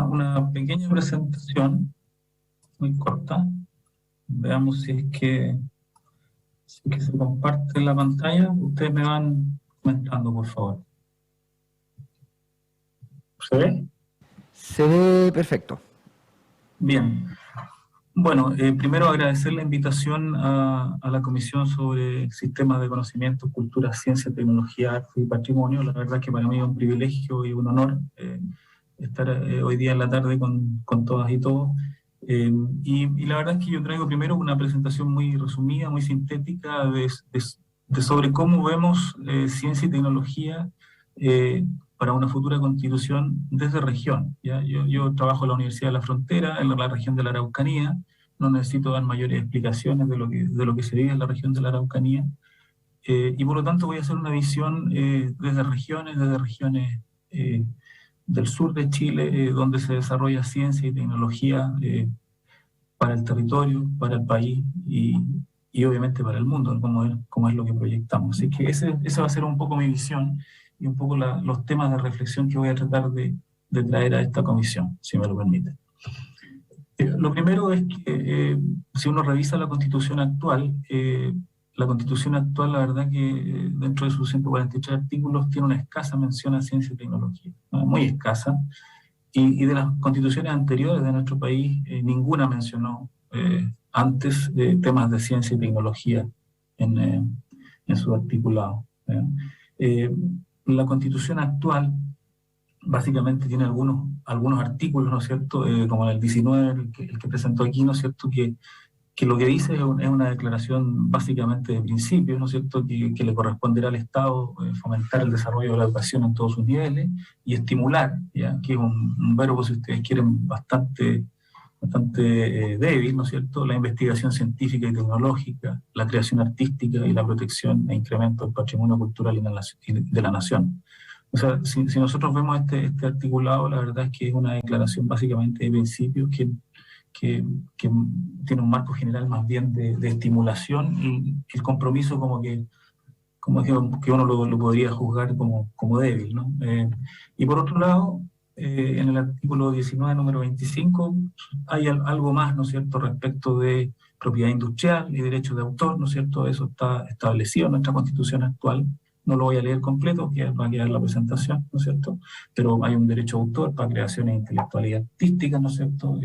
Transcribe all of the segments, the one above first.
una pequeña presentación, muy corta. Veamos si es que se comparte la pantalla. Ustedes me van comentando, por favor. ¿Se ve? Se ve perfecto. Bien. Bueno, primero agradecer la invitación a la Comisión sobre Sistemas de Conocimiento, Cultura, Ciencia, Tecnología, Arte y Patrimonio. La verdad que para mí es un privilegio y un honor estar hoy día en la tarde con todas y todos. Y la verdad es que yo traigo primero una presentación muy resumida, muy sintética de sobre cómo vemos ciencia y tecnología para una futura constitución desde región. ¿Ya? Yo trabajo en la Universidad de la Frontera, en la región de la Araucanía. No necesito dar mayores explicaciones de lo que se vive en la región de la Araucanía. Y por lo tanto voy a hacer una visión desde regiones del sur de Chile, donde se desarrolla ciencia y tecnología para el territorio, para el país y obviamente para el mundo, ¿no? Como es lo que proyectamos. Así que esa va a ser un poco mi visión y un poco los temas de reflexión que voy a tratar de traer a esta comisión, si me lo permite. Lo primero es que si uno revisa la Constitución actual, la verdad que dentro de sus 143 artículos tiene una escasa mención a ciencia y tecnología, ¿no? Muy escasa. Y de las constituciones anteriores de nuestro país, ninguna mencionó antes temas de ciencia y tecnología en su articulado. La constitución actual básicamente tiene algunos artículos, ¿no es cierto?, como el 19, el que presentó aquí, ¿no es cierto?, que lo que dice es una declaración básicamente de principios, ¿no es cierto?, que le corresponderá al Estado fomentar el desarrollo de la educación en todos sus niveles y estimular, ¿ya?, que es un verbo, si ustedes quieren, bastante débil, ¿no es cierto?, la investigación científica y tecnológica, la creación artística y la protección e incremento del patrimonio cultural de la nación. O sea, si nosotros vemos este articulado, la verdad es que es una declaración básicamente de principios que tiene un marco general más bien de estimulación y el compromiso como que uno lo podría juzgar como débil, ¿no? Y por otro lado, en el artículo 19, número 25, hay algo más, ¿no es cierto?, respecto de propiedad industrial y derechos de autor, ¿no es cierto? Eso está establecido en nuestra Constitución actual. No lo voy a leer completo, que va a quedar la presentación, ¿no es cierto? Pero hay un derecho de autor para creaciones intelectualidad artística, ¿no es cierto?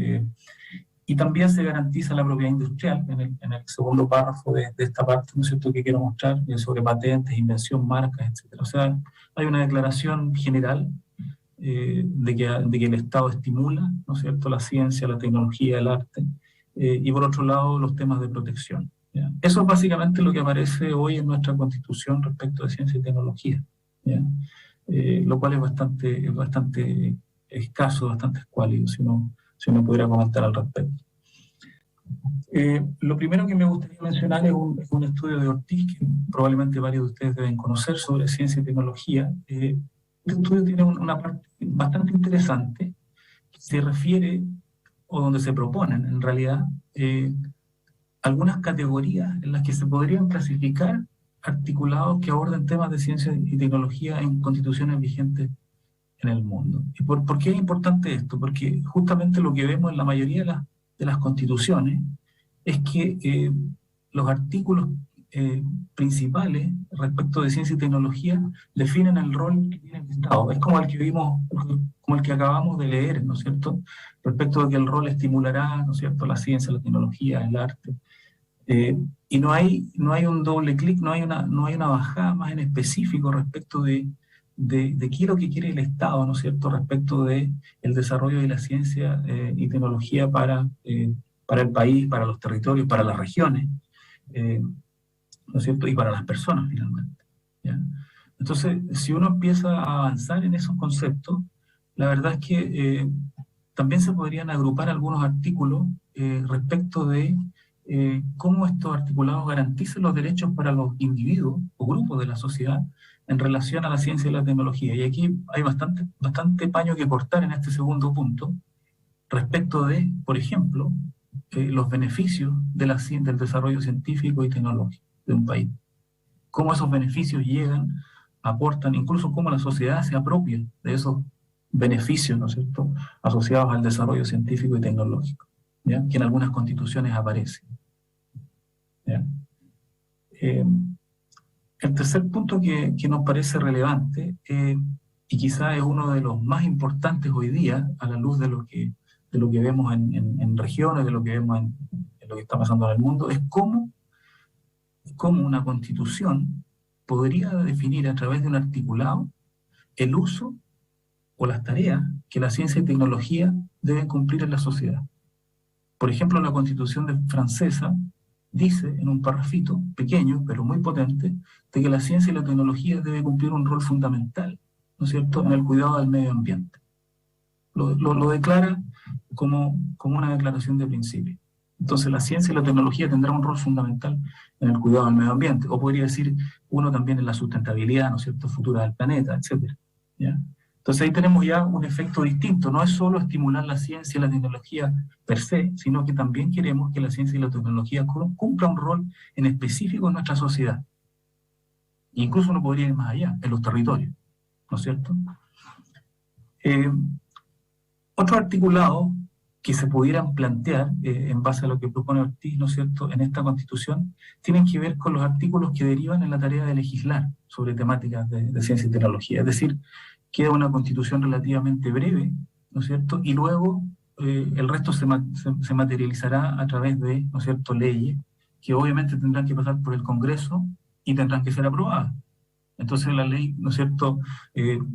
Y también se garantiza la propiedad industrial en el segundo párrafo de esta parte, ¿no es cierto?, que quiero mostrar, sobre patentes, invención, marcas, etc. O sea, hay una declaración general de que el Estado estimula, ¿no es cierto?, la ciencia, la tecnología, el arte, y por otro lado los temas de protección, ¿ya? Eso es básicamente lo que aparece hoy en nuestra Constitución respecto de ciencia y tecnología, ¿ya? Lo cual es bastante escaso, bastante escuálido, si uno pudiera comentar al respecto. Lo primero que me gustaría mencionar es un estudio de Ortiz, que probablemente varios de ustedes deben conocer, sobre ciencia y tecnología. Este estudio tiene una parte bastante interesante que se refiere, o donde se proponen en realidad, algunas categorías en las que se podrían clasificar articulados que aborden temas de ciencia y tecnología en constituciones vigentes en el mundo. ¿Y por qué es importante esto? Porque justamente lo que vemos en la mayoría de las constituciones es que los artículos principales respecto de ciencia y tecnología definen el rol que tiene el Estado. Es como el que vimos, como el que acabamos de leer, ¿no es cierto?, respecto de que el rol estimulará, ¿no es cierto?, la ciencia, la tecnología, el arte. Y no hay un doble clic, no hay una bajada más en específico respecto de qué es lo que quiere el Estado, ¿no es cierto?, respecto de el desarrollo de la ciencia y tecnología para el país, para los territorios, para las regiones, ¿no es cierto?, y para las personas finalmente, ¿ya? Entonces, si uno empieza a avanzar en esos conceptos, la verdad es que también se podrían agrupar algunos artículos respecto de cómo estos articulados garantizan los derechos para los individuos o grupos de la sociedad en relación a la ciencia y la tecnología. Y aquí hay bastante paño que cortar en este segundo punto, respecto de, por ejemplo, los beneficios del desarrollo científico y tecnológico de un país. Cómo esos beneficios llegan, aportan, incluso cómo la sociedad se apropia de esos beneficios, ¿no es cierto?, asociados al desarrollo científico y tecnológico, ¿ya?, que en algunas constituciones aparecen, ¿ya? El tercer punto que nos parece relevante, y quizá es uno de los más importantes hoy día, a la luz de lo que vemos en regiones, de lo que vemos en lo que está pasando en el mundo, es cómo una constitución podría definir a través de un articulado el uso o las tareas que la ciencia y tecnología deben cumplir en la sociedad. Por ejemplo, la Constitución francesa dice en un parrafito pequeño, pero muy potente, de que la ciencia y la tecnología deben cumplir un rol fundamental, ¿no es cierto?, en el cuidado del medio ambiente. Lo declara como una declaración de principio. Entonces la ciencia y la tecnología tendrán un rol fundamental en el cuidado del medio ambiente, o podría decir uno también en la sustentabilidad, ¿no es cierto?, futura del planeta, etc. ¿Ya? Entonces ahí tenemos ya un efecto distinto. No es solo estimular la ciencia y la tecnología per se, sino que también queremos que la ciencia y la tecnología cumpla un rol en específico en nuestra sociedad. Incluso uno podría ir más allá, en los territorios, ¿no es cierto? Otro articulado que se pudieran plantear, en base a lo que propone Ortiz, ¿no es cierto?, en esta Constitución, tienen que ver con los artículos que derivan en la tarea de legislar sobre temáticas de ciencia y tecnología. Es decir, queda una Constitución relativamente breve, ¿no es cierto?, y luego el resto se materializará a través de, ¿no es cierto?, leyes que obviamente tendrán que pasar por el Congreso y tendrán que ser aprobadas. Entonces la ley, ¿no es cierto?,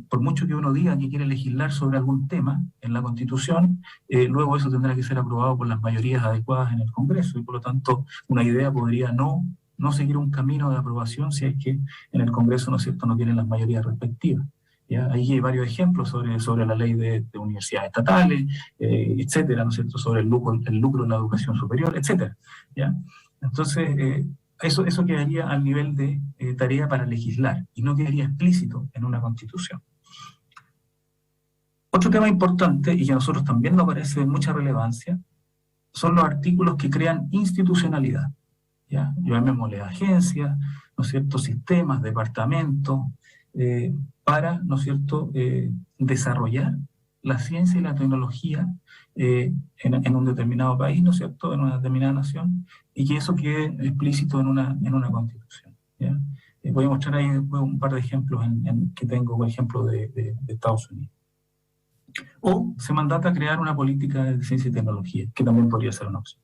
por mucho que uno diga que quiere legislar sobre algún tema en la Constitución, luego eso tendrá que ser aprobado por las mayorías adecuadas en el Congreso, y por lo tanto una idea podría no seguir un camino de aprobación si es que en el Congreso, ¿no es cierto?, no tienen las mayorías respectivas. ¿Ya? Ahí hay varios ejemplos sobre la ley de universidades estatales, etcétera, ¿no es cierto?, sobre el lucro en la educación superior, etcétera. ¿Ya? Entonces, eso quedaría al nivel de tarea para legislar y no quedaría explícito en una Constitución. Otro tema importante, y que a nosotros también nos parece de mucha relevancia, son los artículos que crean institucionalidad, ¿ya? Llamémosle agencias, ¿no es cierto?, sistemas, departamentos, para, ¿no es cierto?, desarrollar la ciencia y la tecnología en un determinado país, ¿no es cierto?, en una determinada nación, y que eso quede explícito en una Constitución, ¿ya? Voy a mostrar ahí después un par de ejemplos que tengo, por ejemplo, de Estados Unidos. O se mandata crear una política de ciencia y tecnología, que también podría ser una opción.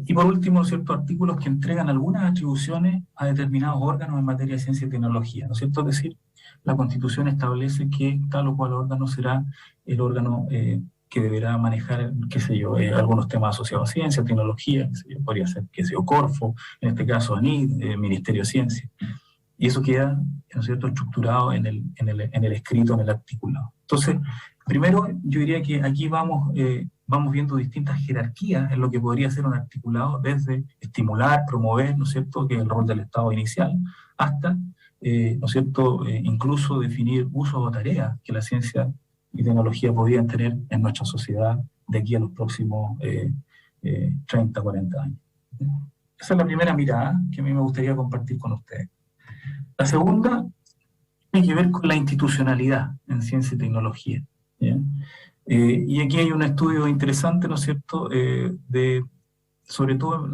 Y por último, ciertos artículos que entregan algunas atribuciones a determinados órganos en materia de ciencia y tecnología, ¿no es cierto? Es decir, la Constitución establece que tal o cual órgano será el órgano que deberá manejar, qué sé yo, algunos temas asociados a ciencia, tecnología, qué sé yo, podría ser, qué sé yo, Corfo, en este caso ANID, Ministerio de Ciencia. Y eso queda, ¿no es cierto?, estructurado en el escrito, en el articulado. Entonces, primero, yo diría que aquí vamos viendo distintas jerarquías en lo que podría ser un articulado, desde estimular, promover, ¿no es cierto?, que es el rol del Estado inicial, hasta, ¿no es cierto?, incluso definir usos o tareas que la ciencia y tecnología podrían tener en nuestra sociedad de aquí a los próximos 30, 40 años. Esa es la primera mirada que a mí me gustaría compartir con ustedes. La segunda tiene que ver con la institucionalidad en ciencia y tecnología, ¿ya? Y aquí hay un estudio interesante, ¿no es cierto?, sobre todo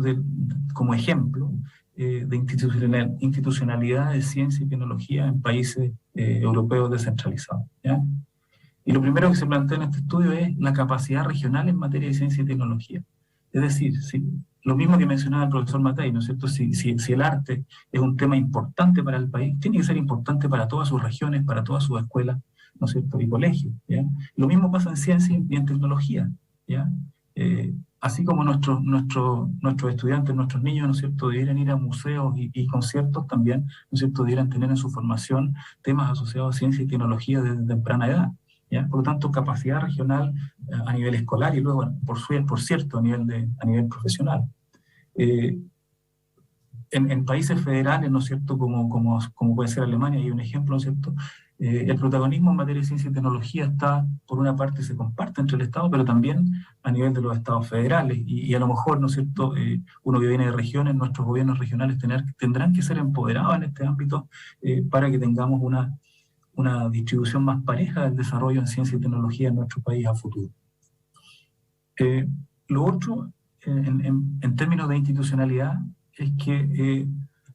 como ejemplo de institucionalidad de ciencia y tecnología en países europeos descentralizados, ¿ya? Y lo primero que se plantea en este estudio es la capacidad regional en materia de ciencia y tecnología. Es decir, lo mismo que mencionaba el profesor Matei, ¿no es cierto? Si el arte es un tema importante para el país, tiene que ser importante para todas sus regiones, para todas sus escuelas, ¿no es cierto?, y colegios, ¿ya? Lo mismo pasa en ciencia y en tecnología, ¿ya? Así como nuestros estudiantes, nuestros niños, ¿no es cierto?, debieran ir a museos y conciertos también, ¿no es cierto?, debieran tener en su formación temas asociados a ciencia y tecnología desde temprana edad, ¿ya? Por lo tanto, capacidad regional a nivel escolar y luego, por cierto, a nivel profesional. En países federales, ¿no es cierto?, como puede ser Alemania, hay un ejemplo, ¿no es cierto?, el protagonismo en materia de ciencia y tecnología está, por una parte, se comparte entre el Estado, pero también a nivel de los estados federales, y a lo mejor, ¿no es cierto?, uno que viene de regiones, nuestros gobiernos regionales tendrán que ser empoderados en este ámbito para que tengamos una distribución más pareja del desarrollo en ciencia y tecnología en nuestro país a futuro. Lo otro, en términos de institucionalidad, es que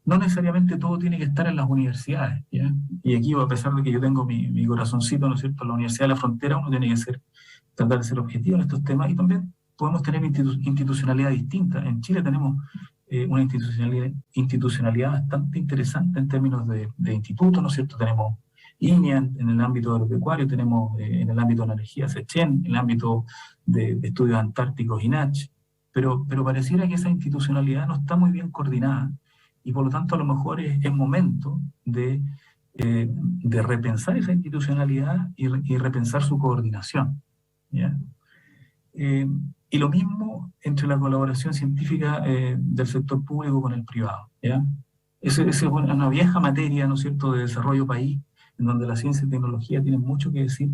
no necesariamente todo tiene que estar en las universidades, ¿ya? Y aquí, a pesar de que yo tengo mi corazoncito, ¿no es cierto?, en la Universidad de la Frontera, uno tiene que tratar de ser objetivo en estos temas, y también podemos tener institucionalidad distinta. En Chile tenemos una institucionalidad bastante interesante en términos de institutos, ¿no es cierto? Tenemos INEA en el ámbito agropecuario, tenemos en el ámbito de la energía SECHEN, en el ámbito de estudios antárticos INACH, pero pareciera que esa institucionalidad no está muy bien coordinada, y por lo tanto a lo mejor es momento de repensar esa institucionalidad y repensar su coordinación, ¿ya? Y lo mismo entre la colaboración científica del sector público con el privado, ¿ya? Esa es una vieja materia, ¿no es cierto?, de desarrollo país, en donde la ciencia y tecnología tienen mucho que decir,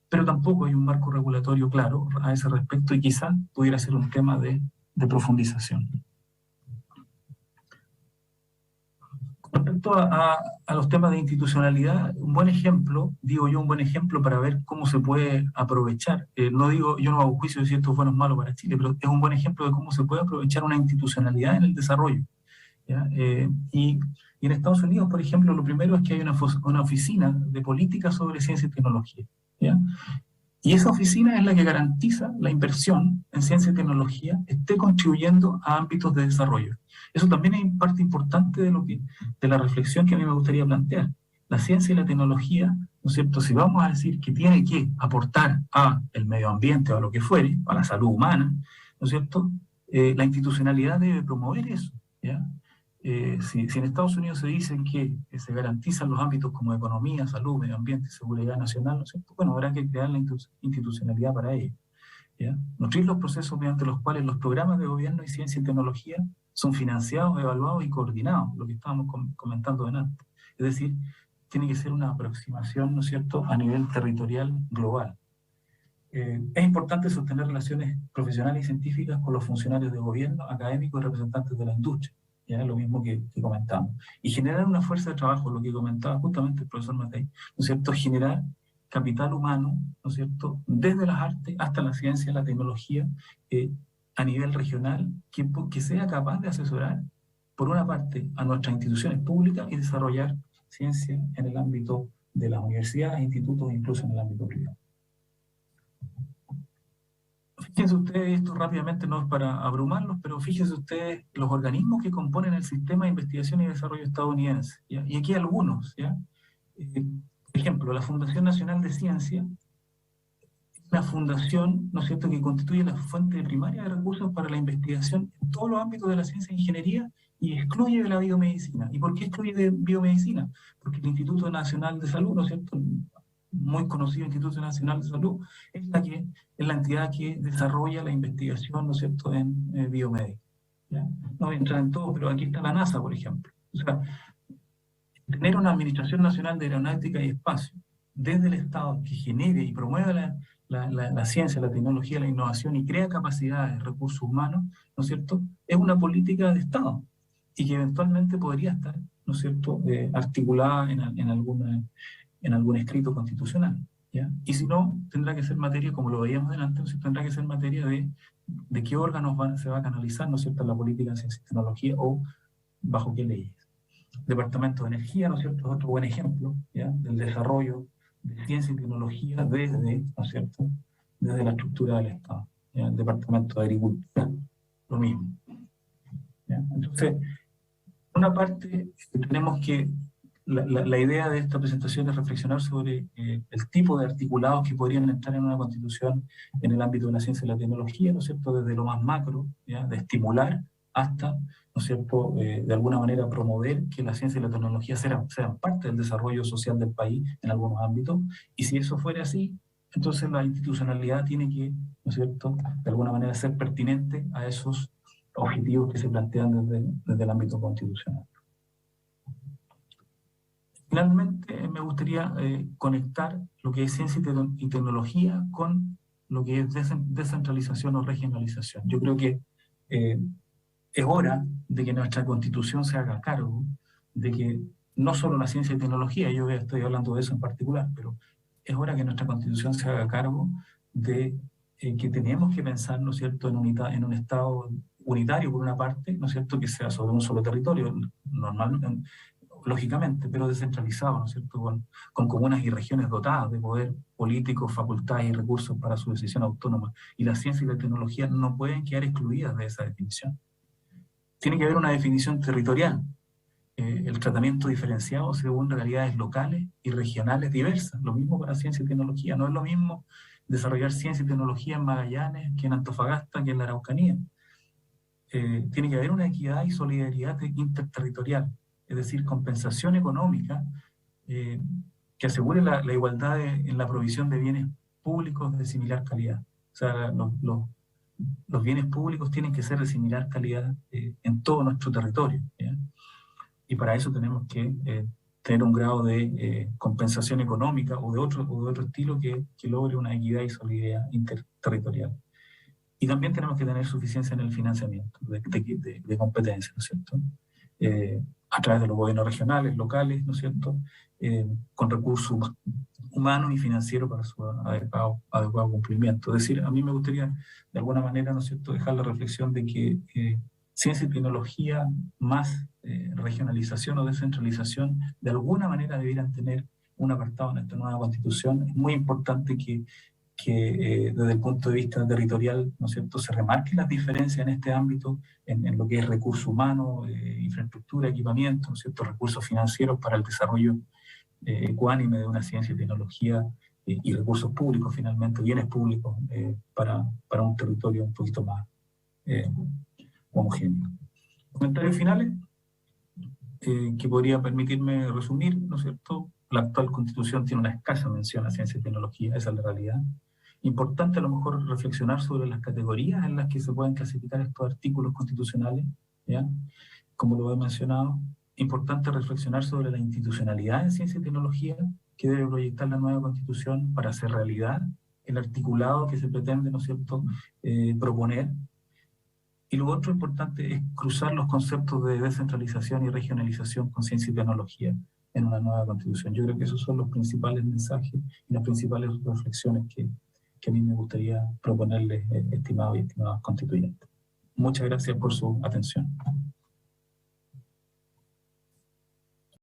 pero tampoco hay un marco regulatorio claro a ese respecto, y quizás pudiera ser un tema de profundización. Respecto a los temas de institucionalidad, un buen ejemplo, digo yo, un buen ejemplo para ver cómo se puede aprovechar, no digo, yo no hago juicio de si esto es bueno o malo para Chile, pero es un buen ejemplo de cómo se puede aprovechar una institucionalidad en el desarrollo, ¿ya? Y en Estados Unidos, por ejemplo, lo primero es que hay una oficina de política sobre ciencia y tecnología, ¿ya? Y esa oficina es la que garantiza la inversión en ciencia y tecnología esté contribuyendo a ámbitos de desarrollo. Eso también es parte importante de la reflexión que a mí me gustaría plantear. La ciencia y la tecnología, ¿no es cierto?, si vamos a decir que tiene que aportar al medio ambiente o a lo que fuere, a la salud humana, ¿no es cierto?, la institucionalidad debe promover eso, ¿ya? Si en Estados Unidos se dice que se garantizan los ámbitos como economía, salud, medio ambiente y seguridad nacional, ¿no es cierto?, bueno, habrá que crear la institucionalidad para ello, ¿ya? Nutrir los procesos mediante los cuales los programas de gobierno y ciencia y tecnología son financiados, evaluados y coordinados, lo que estábamos comentando antes. Es decir, tiene que ser una aproximación, ¿no es cierto?, a nivel territorial global. Es importante sostener relaciones profesionales y científicas con los funcionarios de gobierno, académicos y representantes de la industria, ¿ya? Lo mismo que comentamos. Y generar una fuerza de trabajo, lo que comentaba justamente el profesor Matei, ¿no es cierto?, generar capital humano, ¿no es cierto?, desde las artes hasta la ciencia, la tecnología, a nivel regional, que sea capaz de asesorar, por una parte, a nuestras instituciones públicas y desarrollar ciencia en el ámbito de las universidades, institutos e incluso en el ámbito privado. Fíjense ustedes, esto rápidamente no es para abrumarlos, pero fíjense ustedes los organismos que componen el sistema de investigación y desarrollo estadounidense, ¿ya? Y aquí algunos, ¿ya? Por ejemplo, la Fundación Nacional de Ciencia, una fundación, ¿no es cierto?, que constituye la fuente primaria de recursos para la investigación en todos los ámbitos de la ciencia e ingeniería y excluye de la biomedicina. ¿Y por qué excluye de biomedicina? Porque el Instituto Nacional de Salud, ¿no es cierto?, muy conocido Instituto Nacional de Salud, es la entidad que desarrolla la investigación, ¿no es cierto?, en biomédica, ¿ya? No voy a entrar en todo, pero aquí está la NASA, por ejemplo. O sea, tener una Administración Nacional de Aeronáutica y Espacio desde el Estado que genere y promueva la ciencia, la tecnología, la innovación y crea capacidades, recursos humanos, ¿no es cierto?, es una política de Estado y que eventualmente podría estar, ¿no es cierto?, articulada en algún escrito constitucional, ¿ya? Y si no, tendrá que ser materia, como lo veíamos delante, tendrá que ser materia de qué órganos se va a canalizar, ¿no es cierto?, la política de ciencia y tecnología o bajo qué leyes. Departamento de Energía, ¿no es cierto?, es otro buen ejemplo, ¿ya?, del desarrollo de ciencia y tecnología desde, ¿no es cierto?, desde la estructura del Estado, ¿ya? El Departamento de Agricultura, lo mismo, ¿ya? Entonces, por una parte, tenemos que la idea de esta presentación es reflexionar sobre el tipo de articulados que podrían entrar en una constitución en el ámbito de la ciencia y la tecnología, ¿no es cierto?, desde lo más macro, ¿ya?, de estimular hasta, ¿no es cierto?, de alguna manera promover que la ciencia y la tecnología sean parte del desarrollo social del país en algunos ámbitos, y si eso fuera así, entonces la institucionalidad tiene que, ¿no es cierto?, de alguna manera ser pertinente a esos objetivos que se plantean desde el ámbito constitucional. Finalmente, me gustaría conectar lo que es ciencia y tecnología con lo que es descentralización o regionalización. Yo creo que es hora de que nuestra Constitución se haga cargo de que no solo la ciencia y tecnología, yo estoy hablando de eso en particular, pero es hora que nuestra Constitución se haga cargo de que tenemos que pensar, ¿no es cierto?, en un Estado unitario por una parte, ¿no es cierto?, que sea sobre un solo territorio, normalmente, lógicamente, pero descentralizado, ¿no es cierto?, con comunas y regiones dotadas de poder político, facultades y recursos para su decisión autónoma. Y la ciencia y la tecnología no pueden quedar excluidas de esa definición. Tiene que haber una definición territorial, el tratamiento diferenciado según realidades locales y regionales diversas. Lo mismo para ciencia y tecnología. No es lo mismo desarrollar ciencia y tecnología en Magallanes que en Antofagasta que en la Araucanía. Tiene que haber una equidad y solidaridad interterritorial, es decir, compensación económica que asegure la igualdad en la provisión de bienes públicos de similar calidad. O sea, los bienes públicos tienen que ser de similar calidad en todo nuestro territorio, ¿ya? Y para eso tenemos que tener un grado de compensación económica o de otro estilo que logre una equidad y solidaridad interterritorial. Y también tenemos que tener suficiencia en el financiamiento de competencia, ¿no es cierto? A través de los gobiernos regionales, locales, ¿no es cierto? Con recursos humanos y financieros para su adecuado cumplimiento. Es decir, a mí me gustaría, de alguna manera, ¿no es cierto?, dejar la reflexión de que ciencia y tecnología más regionalización o descentralización, de alguna manera debieran tener un apartado en esta nueva Constitución. Es muy importante que desde el punto de vista territorial, ¿no es cierto?, se remarquen las diferencias en este ámbito, en lo que es recursos humanos, infraestructura, equipamiento, ¿no es cierto?, recursos financieros para el desarrollo ecuánime de una ciencia y tecnología y recursos públicos, finalmente, bienes públicos para un territorio un poquito más homogéneo. Comentarios finales que podría permitirme resumir, ¿no es cierto? La actual Constitución tiene una escasa mención a ciencia y tecnología, esa es la realidad. Importante a lo mejor reflexionar sobre las categorías en las que se pueden clasificar estos artículos constitucionales, ¿ya?, como lo he mencionado. Importante reflexionar sobre la institucionalidad en ciencia y tecnología que debe proyectar la nueva Constitución para hacer realidad el articulado que se pretende, ¿no es cierto?, proponer. Y lo otro importante es cruzar los conceptos de descentralización y regionalización con ciencia y tecnología en una nueva Constitución. Yo creo que esos son los principales mensajes y las principales reflexiones que a mí me gustaría proponerles, estimados y estimadas constituyentes. Muchas gracias por su atención.